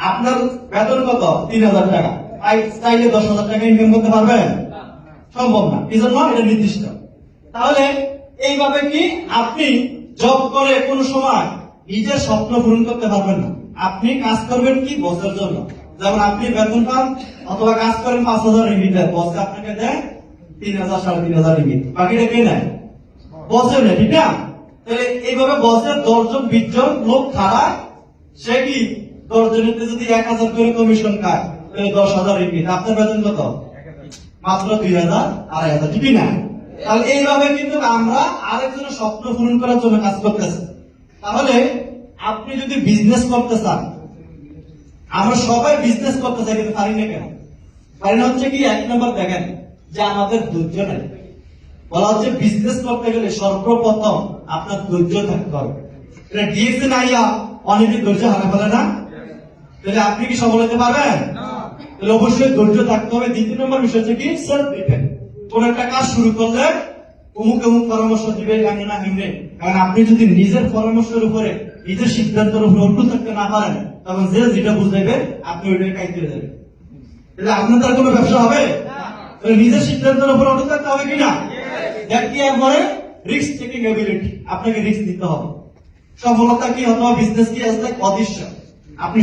আপনার বেতন কত 3000 টাকা, চাইলে 10,000 টাকা ইনকাম করতে পারবেন? সম্ভব না, এই জন্য এটা নির্দিষ্ট। তাহলে এইভাবে কি আপনি জব করে কোন সময় নিজের স্বপ্ন পূরণ করতে পারবেন না। আপনি কাজ করবেন কি বসের জন্য, যেমন আপনি বেতন পান অথবা কাজ করেন 5,000 রিঙ্গিট, বস আপনাকে দেয় 3,000 3,500 রিঙ্গিট, বাকিটা কে নেয়? বসে নেয়, ঠিক না? তাহলে এইভাবে বসের 10 জন 20 জন লোক খাড়ায়, সে কি 10 জনের যদি 1,000 করে কমিশন খায়, তাহলে 10,000 রিঙ্গিট। আপনার বেতন কত? মাত্র 2,000 2,500, ঠিক না? তাহলে এইভাবে কিন্তু আমরা আরেকজনের স্বপ্ন পূরণ করার জন্য কাজ করতেছি। তাহলে আপনি যদি বিজনেস করতে চান, আমরা সবাই বিজনেস করতে চাই কিন্তু পারি না কেন? পারি না হচ্ছে কি, 1 নম্বর দেখেন যে আমাদের ধৈর্য নেই। বলা হচ্ছে বিজনেস করতে গেলে সর্বপ্রথম আপনার ধৈর্য থাকতে হবে। এটা ডিএসএ নাইয়া অনেকে ধৈর্য হারা ফেলে না, তাহলে আপনি কি সফল হতে পারবেন? তাহলে অবশ্যই ধৈর্য থাকতে হবে। দ্বিতীয় নম্বর বিষয় হচ্ছে কি, সেলফ ডিপেন্ড। কোন একটা কাজ শুরু করলে অমুক অমুক পরামর্শ দিবে জানে না হিমড়ে, কারণ আপনি যদি নিজের পরামর্শের উপরে নিজের সিদ্ধান্তের উপরে অটুট থাকতে না পারেন, তখন যে যেটা বুঝাইবে আপনি ওইটাই কাইতে যাবেন। তাহলে আপনার তার কোনো ব্যবসা হবে? তাহলে নিজের সিদ্ধান্তের উপর অটুট থাকতে হবে কিনা? কি আর পরে রিস্ক টেকিং এবিলিটি, আপনাকে রিস্ক নিতে হবে। সফলতা কি হতে হবে? বিজনেস কি আসলে অদৃশ্য। আপনি